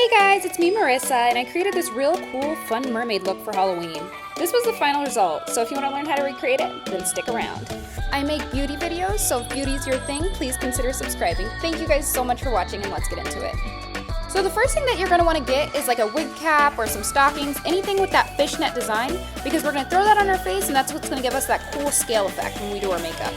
Hey guys, it's me Marissa, and I created this real cool, fun mermaid look for Halloween. This was the final result, so if you want to learn how to recreate it, then stick around. I make beauty videos, so if beauty's your thing, please consider subscribing. Thank you guys so much for watching, and let's get into it. So the first thing that you're going to want to get is like a wig cap or some stockings, anything with that fishnet design, because we're going to throw that on our face, and that's what's going to give us that cool scale effect when we do our makeup.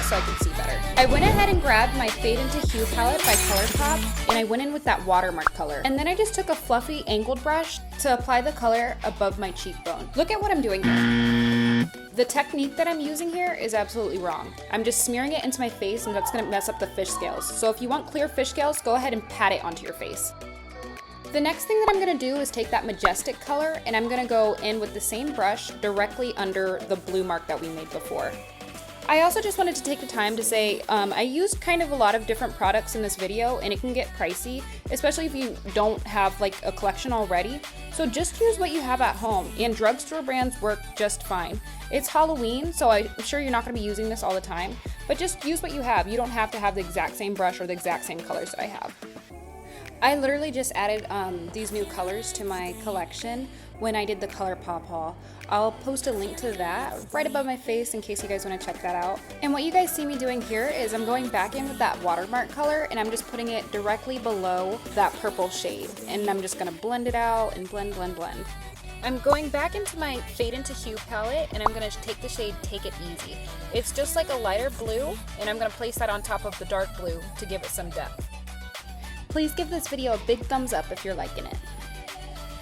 So I can see better. I went ahead and grabbed my Fade into Hue palette by Colourpop, and I went in with that watermark color. And then I just took a fluffy angled brush to apply the color above my cheekbone. Look at what I'm doing here. The technique that I'm using here is absolutely wrong. I'm just smearing it into my face, and that's gonna mess up the fish scales. So if you want clear fish scales, go ahead and pat it onto your face. The next thing that I'm gonna do is take that majestic color, and I'm gonna go in with the same brush directly under the blue mark that we made before. I also just wanted to take the time to say I used kind of a lot of different products in this video, and it can get pricey, especially if you don't have like a collection already. So just use what you have at home, and drugstore brands work just fine. It's Halloween, so I'm sure you're not going to be using this all the time, but just use what you have. You don't have to have the exact same brush or the exact same colors that I have. I literally just added these new colors to my collection when I did the Colourpop haul. I'll post a link to that right above my face in case you guys want to check that out. And what you guys see me doing here is I'm going back in with that watermark color, and I'm just putting it directly below that purple shade. And I'm just gonna blend it out and blend. I'm going back into my Fade into Hue palette, and I'm gonna take the shade Take It Easy. It's just like a lighter blue, and I'm gonna place that on top of the dark blue to give it some depth. Please give this video a big thumbs up if you're liking it.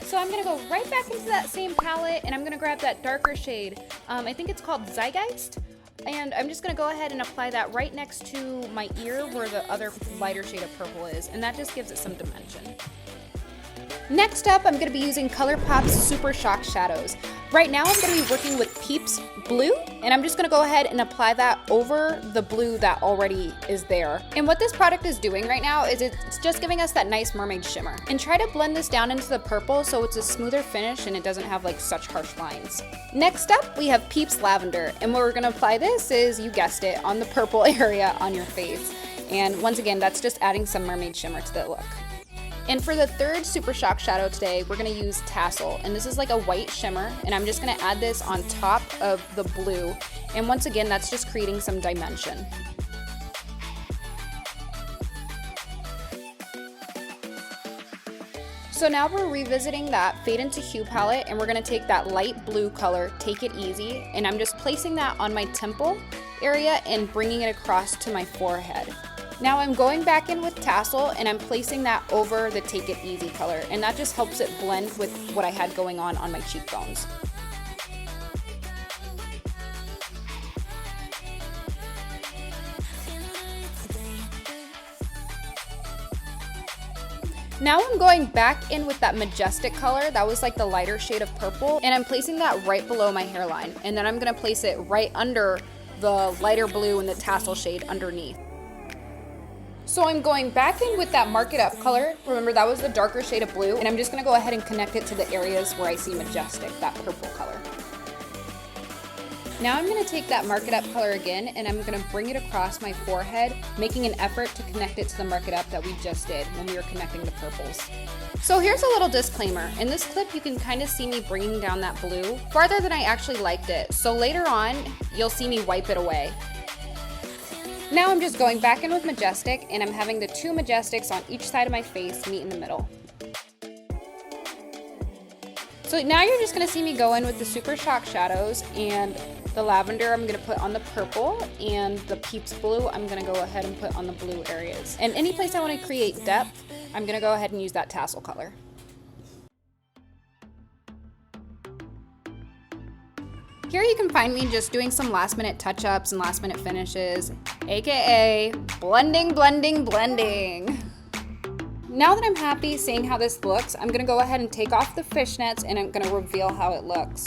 So I'm gonna go right back into that same palette, and I'm gonna grab that darker shade. I think it's called Zeitgeist, and I'm just gonna go ahead and apply that right next to my ear where the other lighter shade of purple is, and that just gives it some dimension. Next up, I'm gonna be using Colourpop's Super Shock Shadows. Right now, I'm gonna be working with Peeps Blue, and I'm just gonna go ahead and apply that over the blue that already is there. And what this product is doing right now is it's just giving us that nice mermaid shimmer. And try to blend this down into the purple so it's a smoother finish and it doesn't have like such harsh lines. Next up, we have Peeps Lavender, and where we're gonna apply this is, you guessed it, on the purple area on your face. And once again, that's just adding some mermaid shimmer to the look. And for the third Super Shock Shadow today, we're gonna use Tassel. And this is like a white shimmer, and I'm just gonna add this on top of the blue. And once again, that's just creating some dimension. So now we're revisiting that Fade into Hue palette, and we're gonna take that light blue color, Take It Easy, and I'm just placing that on my temple area and bringing it across to my forehead. Now I'm going back in with Tassel, and I'm placing that over the Take It Easy color, and that just helps it blend with what I had going on my cheekbones. Now I'm going back in with that majestic color, that was like the lighter shade of purple, and I'm placing that right below my hairline, and then I'm gonna place it right under the lighter blue and the Tassel shade underneath. So I'm going back in with that Mark It Up color. Remember, that was the darker shade of blue, and I'm just gonna go ahead and connect it to the areas where I see majestic, that purple color. Now I'm gonna take that Mark It Up color again, and I'm gonna bring it across my forehead, making an effort to connect it to the Mark It Up that we just did when we were connecting the purples. So here's a little disclaimer. In this clip, you can kind of see me bringing down that blue farther than I actually liked it. So later on, you'll see me wipe it away. Now I'm just going back in with Majestic, and I'm having the two Majestics on each side of my face meet in the middle. So now you're just gonna see me go in with the Super Shock Shadows, and the lavender I'm gonna put on the purple, and the Peeps Blue I'm gonna go ahead and put on the blue areas. And any place I wanna create depth, I'm gonna go ahead and use that Tassel color. Here you can find me just doing some last minute touch-ups and last minute finishes, aka blending. Now that I'm happy seeing how this looks, I'm gonna go ahead and take off the fishnets, and I'm gonna reveal how it looks.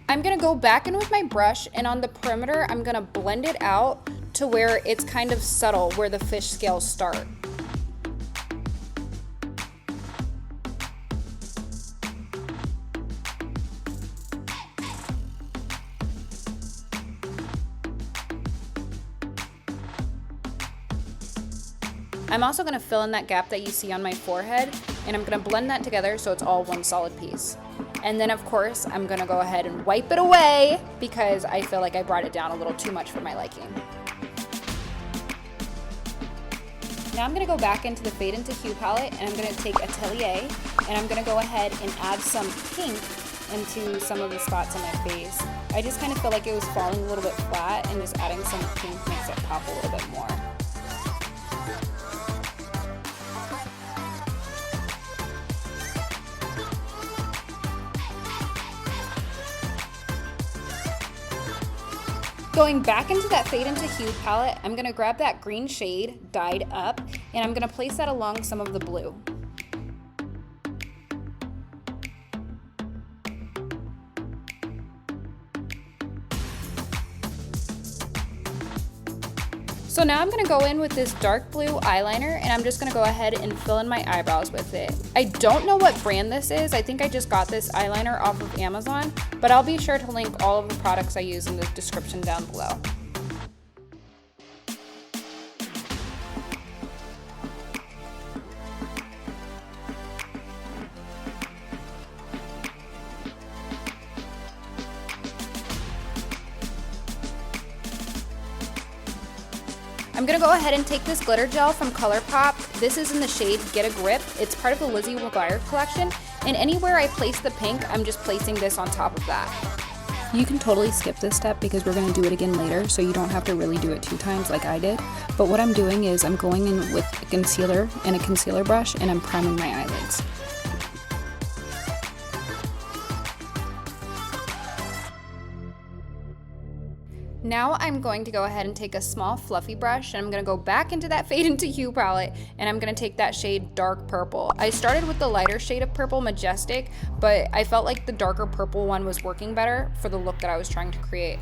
I'm gonna go back in with my brush, and on the perimeter, I'm gonna blend it out to where it's kind of subtle, where the fish scales start. I'm also going to fill in that gap that you see on my forehead, and I'm going to blend that together so it's all one solid piece. And then of course, I'm going to go ahead and wipe it away because I feel like I brought it down a little too much for my liking. Now I'm going to go back into the Fade into Hue palette, and I'm going to take Atelier, and I'm going to go ahead and add some pink into some of the spots on my face. I just kind of feel like it was falling a little bit flat, and just adding some pink makes it pop a little bit more. Going back into that Fade into Hue palette, I'm going to grab that green shade dyed up, and I'm going to place that along some of the blue. So now I'm going to go in with this dark blue eyeliner, and I'm just going to go ahead and fill in my eyebrows with it. I don't know what brand this is. I think I just got this eyeliner off of Amazon, but I'll be sure to link all of the products I use in the description down below. I'm gonna go ahead and take this glitter gel from Colourpop. This is in the shade Get a Grip. It's part of the Lizzie McGuire collection, and anywhere I place the pink, I'm just placing this on top of that. You can totally skip this step because we're gonna do it again later, so you don't have to really do it 2 times like I did. But what I'm doing is I'm going in with a concealer and a concealer brush, and I'm priming my eyelids. Now I'm going to go ahead and take a small fluffy brush, and I'm going to go back into that Fade into Hue palette, and I'm going to take that shade Dark Purple. I started with the lighter shade of Purple Majestic, but I felt like the darker purple one was working better for the look that I was trying to create.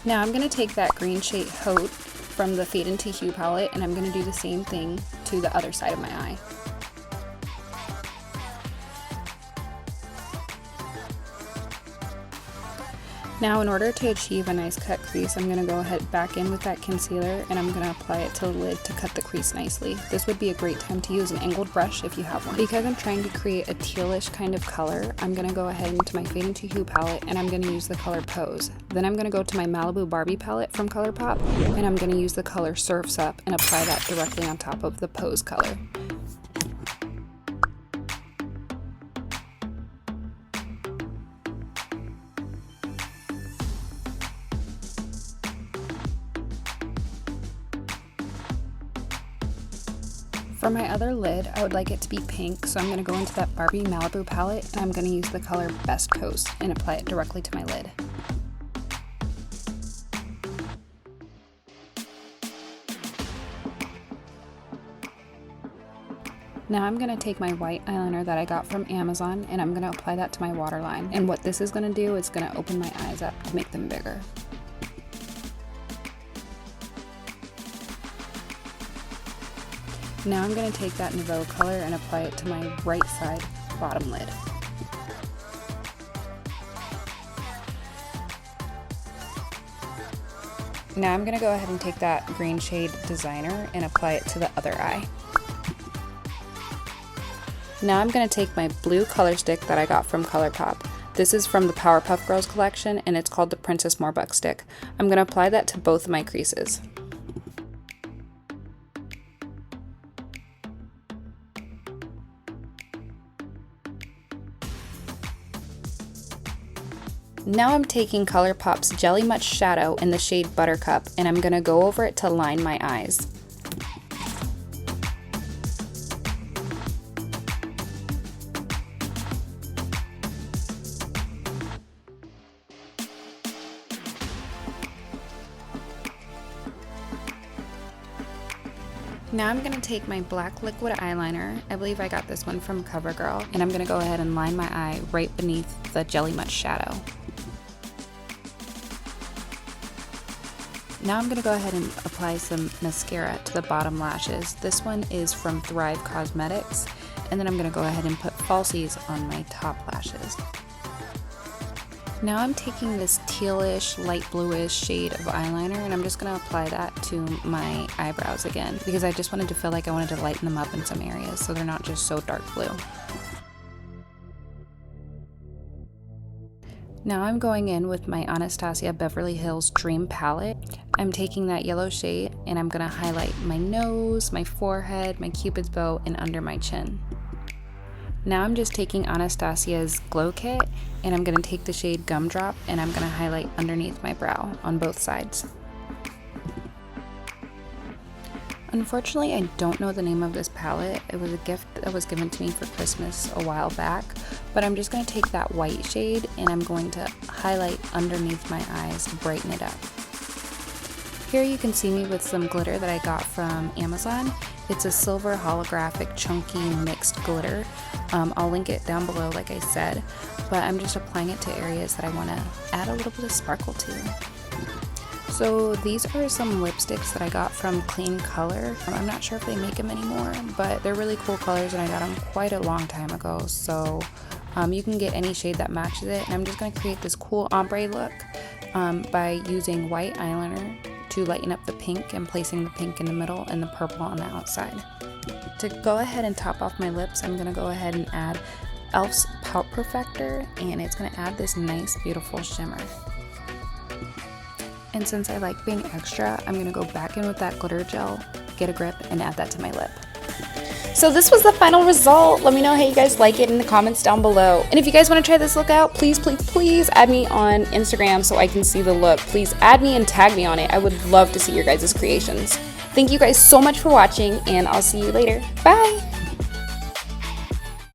Now I'm going to take that green shade Haute from the Fade into Hue palette, and I'm going to do the same thing to the other side of my eye. Now in order to achieve a nice cut crease, I'm going to go ahead back in with that concealer, and I'm going to apply it to the lid to cut the crease nicely. This would be a great time to use an angled brush if you have one. Because I'm trying to create a tealish kind of color, I'm going to go ahead into my Fade into Hue palette, and I'm going to use the color Pose. Then I'm going to go to my Malibu Barbie palette from Colourpop, and I'm going to use the color Surf's Up and apply that directly on top of the Pose color. For my other lid, I would like it to be pink, so I'm going to go into that Barbie Malibu palette, and I'm going to use the color Best Coast and apply it directly to my lid. Now I'm going to take my white eyeliner that I got from Amazon, and I'm going to apply that to my waterline. And what this is going to do is going to open my eyes up to make them bigger. Now I'm going to take that Nouveau color and apply it to my right side bottom lid. Now I'm going to go ahead and take that green shade Designer and apply it to the other eye. Now I'm going to take my blue color stick that I got from Colourpop. This is from the Powerpuff Girls collection, and it's called the Princess Morbbucks stick. I'm going to apply that to both of my creases. Now I'm taking Colourpop's Jelly Much Shadow in the shade Buttercup, and I'm going to go over it to line my eyes. Now I'm going to take my black liquid eyeliner, I believe I got this one from CoverGirl, and I'm going to go ahead and line my eye right beneath the Jelly Much Shadow. Now I'm going to go ahead and apply some mascara to the bottom lashes. This one is from Thrive Cosmetics. And then I'm going to go ahead and put falsies on my top lashes. Now I'm taking this tealish, light bluish shade of eyeliner and I'm just going to apply that to my eyebrows again because I just wanted to feel like I wanted to lighten them up in some areas so they're not just so dark blue. Now I'm going in with my Anastasia Beverly Hills Dream Palette. I'm taking that yellow shade and I'm going to highlight my nose, my forehead, my cupid's bow, and under my chin. Now I'm just taking Anastasia's Glow Kit and I'm going to take the shade Gumdrop and I'm going to highlight underneath my brow on both sides. Unfortunately, I don't know the name of this palette. It was a gift that was given to me for Christmas a while back, but I'm just going to take that white shade and I'm going to highlight underneath my eyes to brighten it up. Here you can see me with some glitter that I got from Amazon. It's a silver holographic chunky mixed glitter. I'll link it down below like I said, but I'm just applying it to areas that I want to add a little bit of sparkle to. So these are some lipsticks that I got from Clean Color. I'm not sure if they make them anymore, but they're really cool colors and I got them quite a long time ago. So you can get any shade that matches it. And I'm just going to create this cool ombre look by using white eyeliner to lighten up the pink and placing the pink in the middle and the purple on the outside. To go ahead and top off my lips, I'm going to go ahead and add e.l.f.'s Pout Perfector, and it's going to add this nice beautiful shimmer. And since I like being extra, I'm going to go back in with that glitter gel, get a grip, and add that to my lip. So this was the final result. Let me know how you guys like it in the comments down below. And if you guys want to try this look out, please, please, please add me on Instagram so I can see the look. Please add me and tag me on it. I would love to see your guys' creations. Thank you guys so much for watching, and I'll see you later. Bye!